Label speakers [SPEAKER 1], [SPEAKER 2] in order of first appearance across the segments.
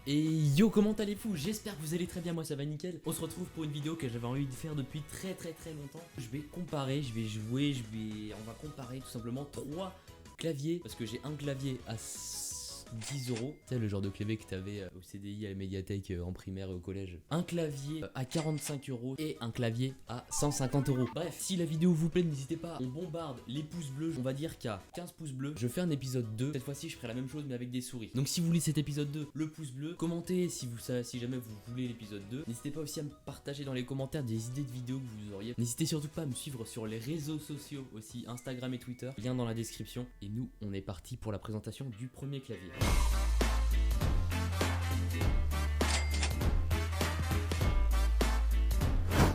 [SPEAKER 1] Et yo, comment allez-vous? J'espère que vous allez très bien, moi ça va nickel. On se retrouve pour une vidéo que j'avais envie de faire depuis très longtemps. Je vais comparer, je vais jouer, on va comparer tout simplement 3 claviers. Parce que j'ai un clavier à 10 euros. Tu sais, le genre de clavier que t'avais au CDI, à la médiathèque, en primaire et au collège. Un clavier à 45 euros et un clavier à 150 euros. Bref, si la vidéo vous plaît, n'hésitez pas. On bombarde les pouces bleus. On va dire qu'il y a 15 pouces bleus. Je fais un épisode 2. Cette fois-ci, je ferai la même chose mais avec des souris. Donc si vous voulez cet épisode 2, le pouce bleu. Commentez si jamais vous voulez l'épisode 2. N'hésitez pas aussi à me partager dans les commentaires des idées de vidéos que vous auriez. N'hésitez surtout pas à me suivre sur les réseaux sociaux aussi, Instagram et Twitter. Lien dans la description. Et nous, on est parti pour la présentation du premier clavier.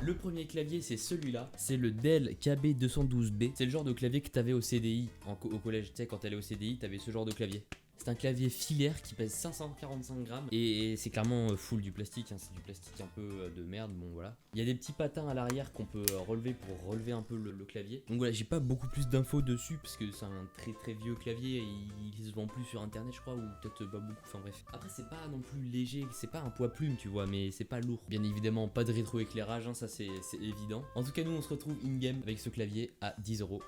[SPEAKER 1] Le premier clavier, c'est celui-là, c'est le Dell KB212B. C'est le genre de clavier que t'avais au CDI, au collège. Tu sais, quand t'allais au CDI, t'avais ce genre de clavier. C'est un clavier filaire qui pèse 545 grammes et c'est clairement full du plastique, hein. C'est du plastique un peu de merde, bon voilà. Il y a des petits patins à l'arrière qu'on peut relever pour relever un peu le clavier. Donc voilà, j'ai pas beaucoup plus d'infos dessus parce que c'est un très vieux clavier et il se vend plus sur internet je crois, ou peut-être pas beaucoup, enfin bref. Après c'est pas non plus léger, c'est pas un poids plume tu vois, mais c'est pas lourd. Bien évidemment pas de rétroéclairage, hein, ça c'est évident. En tout cas nous on se retrouve in-game avec ce clavier à 10 euros.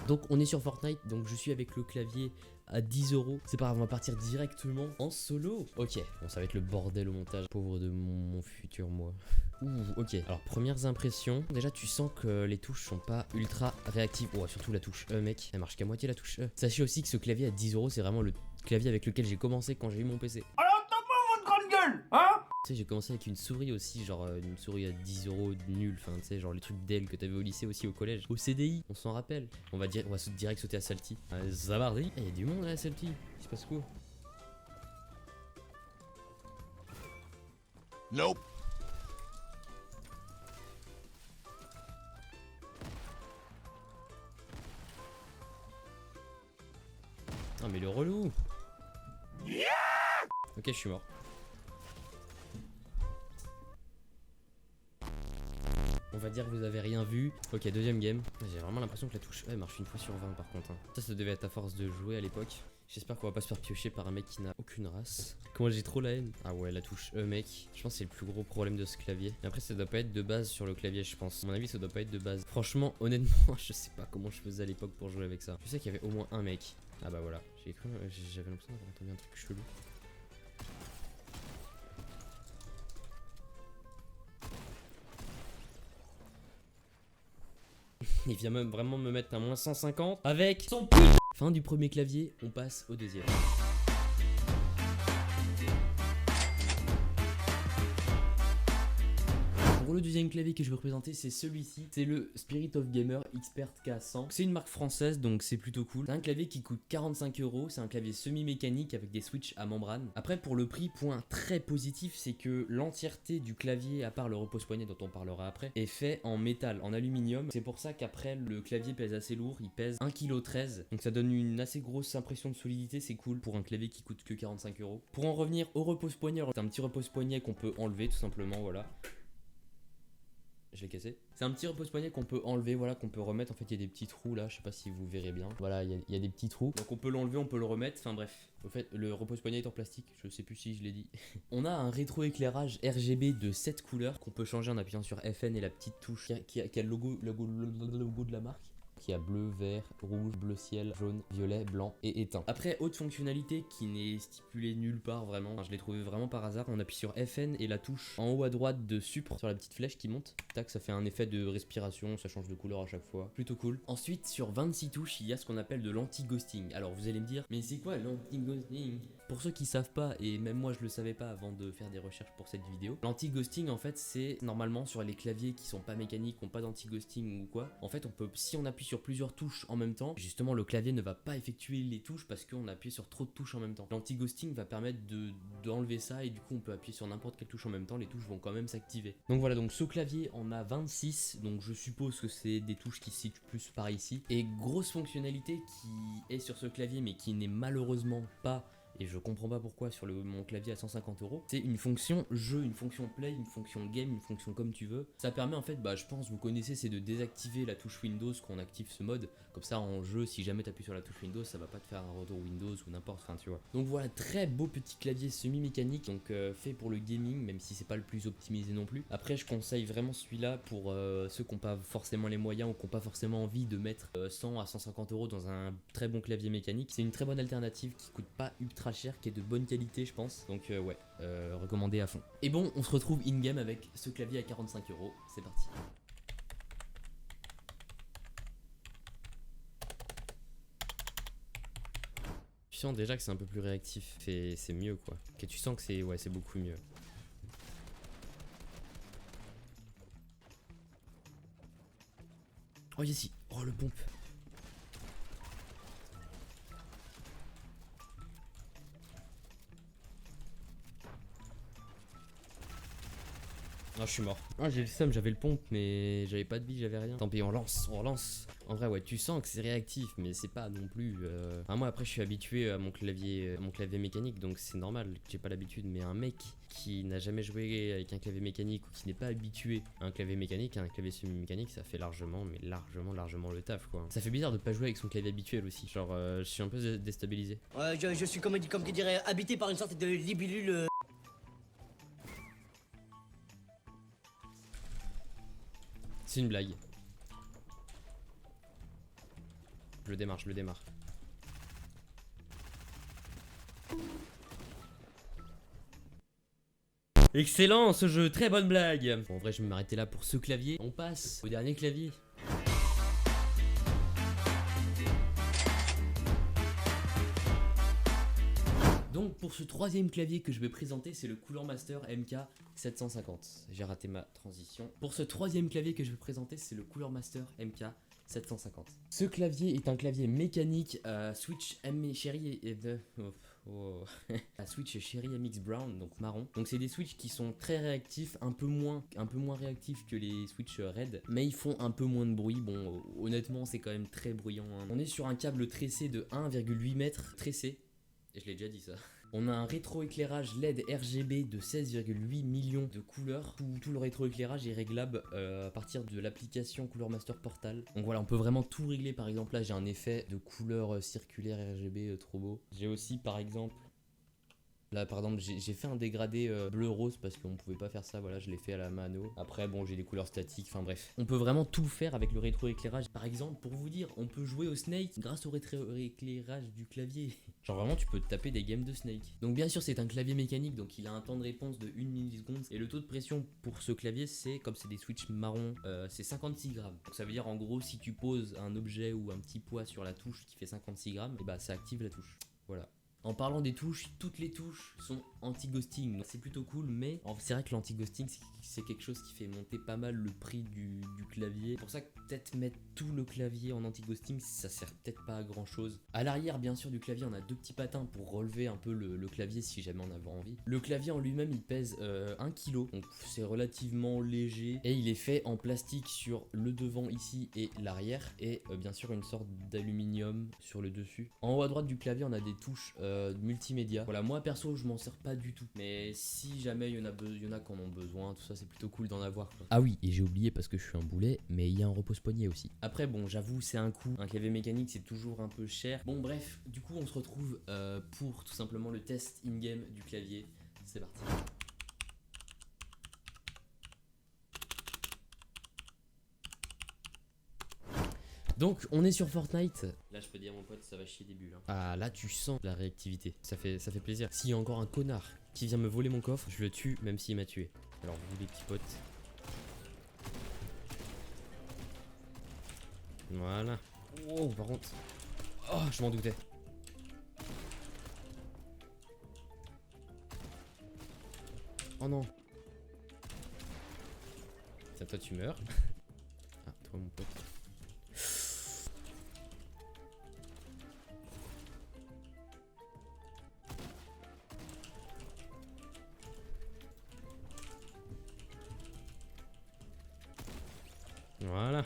[SPEAKER 1] Donc on est sur Fortnite, donc je suis avec le clavier à 10 euros. C'est pas grave, on va partir directement en solo. Ok, bon ça va être le bordel au montage. Pauvre de mon futur moi. Ouh, ok. Alors premières impressions. Déjà tu sens que les touches sont pas ultra réactives. Oh, surtout la touche E mec, elle marche qu'à moitié la touche E. Sachez aussi que ce clavier à 10 euros c'est vraiment le clavier avec lequel j'ai commencé quand j'ai eu mon PC.
[SPEAKER 2] Alors tape-moi votre grande gueule, hein?
[SPEAKER 1] Tu sais, j'ai commencé avec une souris aussi, genre une souris à 10 euros nulle, enfin tu sais, genre les trucs Dell que t'avais au lycée aussi, au collège. Au CDI, on s'en rappelle. On va direct sauter à Salty. Zabardi. Il y a du monde là à Salty. Il se passe quoi?
[SPEAKER 2] Nope.
[SPEAKER 1] Ah mais le relou. Ok, je suis mort. On va dire que vous avez rien vu. Ok, deuxième game. J'ai vraiment l'impression que la touche E marche une fois sur 20 par contre, hein. Ça devait être à force de jouer à l'époque. J'espère qu'on va pas se faire piocher par un mec qui n'a aucune race. Comment j'ai trop la haine. Ah ouais, la touche E mec. Je pense que c'est le plus gros problème de ce clavier. Mais après ça doit pas être de base sur le clavier je pense. À mon avis ça doit pas être de base. Franchement, honnêtement, je sais pas comment je faisais à l'époque pour jouer avec ça. Je sais qu'il y avait au moins un mec. Ah bah voilà. J'avais l'impression d'avoir entendu un truc chelou. Il vient même vraiment me mettre un moins 150 avec son putain. Fin du premier clavier, on passe au deuxième. Pour le deuxième clavier que je vais représenter, c'est celui-ci. C'est le Spirit of Gamer Expert K100. C'est une marque française, donc c'est plutôt cool. C'est un clavier qui coûte 45 euros. C'est un clavier semi-mécanique avec des switches à membrane. Après, pour le prix, point très positif, c'est que l'entièreté du clavier, à part le repose-poignet dont on parlera après, est fait en métal, en aluminium. C'est pour ça qu'après, le clavier pèse assez lourd. Il pèse 1,13 kg. Donc ça donne une assez grosse impression de solidité. C'est cool pour un clavier qui coûte que 45 euros. Pour en revenir au repose-poignet, c'est un petit repose-poignet qu'on peut enlever tout simplement, voilà. Je l'ai cassé. C'est un petit repose-poignet qu'on peut enlever, voilà, qu'on peut remettre. En fait, il y a des petits trous là, je sais pas si vous verrez bien. Voilà, il y a des petits trous. Donc on peut l'enlever, on peut le remettre. Enfin bref. Au fait, le repose-poignet est en plastique. Je sais plus si je l'ai dit. On a un rétroéclairage RGB de 7 couleurs qu'on peut changer en appuyant sur FN et la petite touche qui a le logo de la marque. Qui a bleu, vert, rouge, bleu ciel, jaune, violet, blanc et éteint. Après, autre fonctionnalité qui n'est stipulée nulle part vraiment, enfin, je l'ai trouvé vraiment par hasard, on appuie sur FN et la touche en haut à droite de Supre sur la petite flèche qui monte. Tac, ça fait un effet de respiration, ça change de couleur à chaque fois. Plutôt cool. Ensuite, sur 26 touches, il y a ce qu'on appelle de l'anti-ghosting. Alors vous allez me dire, mais c'est quoi l'anti-ghosting? Pour ceux qui savent pas, et même moi je le savais pas avant de faire des recherches pour cette vidéo, l'anti-ghosting en fait c'est normalement sur les claviers qui sont pas mécaniques, qui ont pas d'anti-ghosting ou quoi. En fait on peut, si on appuie sur plusieurs touches en même temps, justement le clavier ne va pas effectuer les touches parce qu'on a appuyé sur trop de touches en même temps. L'anti-ghosting va permettre d'enlever ça et du coup on peut appuyer sur n'importe quelle touche en même temps, les touches vont quand même s'activer. Donc voilà, donc ce clavier en a 26, donc je suppose que c'est des touches qui se situent plus par ici. Et grosse fonctionnalité qui est sur ce clavier mais qui n'est malheureusement pas et je comprends pas pourquoi sur mon clavier à 150 euros. C'est une fonction jeu, une fonction play, une fonction game, une fonction comme tu veux. Ça permet en fait, bah je pense vous connaissez, c'est de désactiver la touche Windows quand on active ce mode. Comme ça en jeu, si jamais t'appuies sur la touche Windows, ça va pas te faire un retour Windows ou n'importe, enfin tu vois. Donc voilà, très beau petit clavier semi-mécanique, donc fait pour le gaming, même si c'est pas le plus optimisé non plus. Après je conseille vraiment celui-là pour ceux qui n'ont pas forcément les moyens ou qui n'ont pas forcément envie de mettre 100 à 150 euros dans un très bon clavier mécanique. C'est une très bonne alternative qui coûte pas ultra cher, qui est de bonne qualité je pense. Donc ouais, recommandé à fond. Et bon, on se retrouve in-game avec ce clavier à 45 euros. C'est parti. Tu sens déjà que c'est un peu plus réactif, c'est mieux quoi. Ok, tu sens que c'est ouais, c'est beaucoup mieux. Oh yes, oh le pompe. Ah, je suis mort. Ah, j'ai le seum, j'avais le pompe, mais j'avais pas de vie, j'avais rien. Tant pis, on relance, on relance. En vrai, ouais, tu sens que c'est réactif, mais c'est pas non plus. Enfin, moi, après, je suis habitué à mon clavier mécanique, donc c'est normal que j'ai pas l'habitude. Mais un mec qui n'a jamais joué avec un clavier mécanique ou qui n'est pas habitué à un clavier mécanique, à un clavier semi-mécanique, ça fait largement, mais largement le taf, quoi. Ça fait bizarre de pas jouer avec son clavier habituel aussi. Genre, je suis un peu déstabilisé.
[SPEAKER 3] Ouais, je suis comme tu dirais, habité par une sorte de libellule.
[SPEAKER 1] C'est une blague. Je le démarre. Excellent ce jeu, très bonne blague. Bon, en vrai je vais m'arrêter là pour ce clavier. On passe au dernier clavier. Donc pour ce troisième clavier que je vais présenter, c'est le Cooler Master MK750. J'ai raté ma transition. Pour ce troisième clavier que je vais présenter, c'est le Cooler Master MK750. Ce clavier est un clavier mécanique Switch Cherry et à Switch Cherry MX Brown, donc marron. Donc c'est des Switch qui sont très réactifs, un peu moins réactifs que les Switch Red, mais ils font un peu moins de bruit. Bon, honnêtement, c'est quand même très bruyant, hein. On est sur un câble tressé de 1,8 mètres tressé. Et je l'ai déjà dit ça. On a un rétroéclairage LED RGB de 16,8 millions de couleurs. Tout le rétroéclairage est réglable à partir de l'application Cooler Master Portal. Donc voilà, on peut vraiment tout régler. Par exemple, là j'ai un effet de couleur circulaire RGB trop beau. J'ai aussi par exemple... Là par exemple j'ai fait un dégradé bleu-rose parce qu'on pouvait pas faire ça, voilà, je l'ai fait à la mano. Après bon, j'ai des couleurs statiques, enfin bref. On peut vraiment tout faire avec le rétroéclairage. Par exemple, pour vous dire, on peut jouer au Snake grâce au rétroéclairage du clavier. Genre vraiment tu peux te taper des games de Snake. Donc bien sûr c'est un clavier mécanique, donc il a un temps de réponse de 1 milliseconde. Et le taux de pression pour ce clavier, c'est, comme c'est des Switch marron, c'est 56 grammes. Donc ça veut dire en gros si tu poses un objet ou un petit poids sur la touche qui fait 56 grammes, et bah ça active la touche. Voilà. En parlant des touches, toutes les touches sont anti-ghosting, donc c'est plutôt cool, mais c'est vrai que l'anti-ghosting c'est quelque chose qui fait monter pas mal le prix du clavier. C'est pour ça que peut-être mettre tout le clavier en anti-ghosting, ça sert peut-être pas à grand chose. À l'arrière bien sûr du clavier, on a deux petits patins pour relever un peu le clavier si jamais on avait envie. Le clavier en lui-même il pèse 1 kg, donc c'est relativement léger, et il est fait en plastique sur le devant ici et l'arrière, et bien sûr une sorte d'aluminium sur le dessus. En haut à droite du clavier on a des touches multimédia. Voilà, moi perso je m'en sers pas du tout, mais si jamais il y en a qui en ont besoin, tout ça c'est plutôt cool d'en avoir quoi. Ah oui, et j'ai oublié parce que je suis un boulet, mais il y a un repose-poignet aussi. Après bon, j'avoue c'est un coût, un clavier mécanique c'est toujours un peu cher. Bon bref, du coup on se retrouve pour tout simplement le test in-game du clavier. C'est parti. Donc on est sur Fortnite. Là je peux dire mon pote ça va chier des bulles hein. Ah là tu sens la réactivité. Ça fait plaisir. S'il y a encore un connard qui vient me voler mon coffre, je le tue même s'il m'a tué. Alors vous les petits potes. Voilà. Oh par contre. Oh je m'en doutais. Oh non. Tiens toi tu meurs. Ah toi mon pote. Voilà.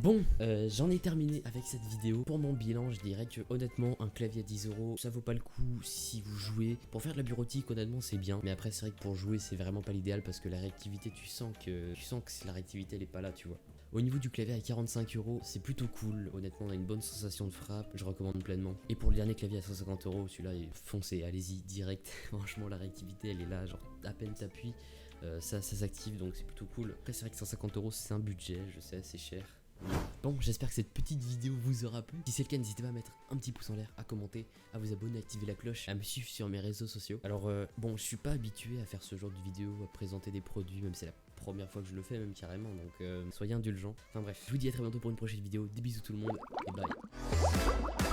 [SPEAKER 1] Bon, j'en ai terminé avec cette vidéo. Pour mon bilan, je dirais que honnêtement, un clavier à 10 euros, ça vaut pas le coup si vous jouez. Pour faire de la bureautique, honnêtement, c'est bien. Mais après, c'est vrai que pour jouer, c'est vraiment pas l'idéal parce que la réactivité, tu sens que la réactivité, elle est pas là, tu vois. Au niveau du clavier à 45 euros, c'est plutôt cool. Honnêtement, on a une bonne sensation de frappe. Je recommande pleinement. Et pour le dernier clavier à 150 euros, celui-là, foncez, allez-y, direct. Franchement, la réactivité, elle est là. Genre, à peine t'appuies, ça s'active, donc c'est plutôt cool. Après, c'est vrai que 150 euros, c'est un budget, je sais, c'est cher. Bon, j'espère que cette petite vidéo vous aura plu. Si c'est le cas, n'hésitez pas à mettre un petit pouce en l'air, à commenter, à vous abonner, à activer la cloche, à me suivre sur mes réseaux sociaux. Alors, bon, je suis pas habitué à faire ce genre de vidéo, à présenter des produits, même c'est la première fois que je le fais, même carrément, donc soyez indulgents. Enfin bref, je vous dis à très bientôt pour une prochaine vidéo. Des bisous tout le monde, et bye.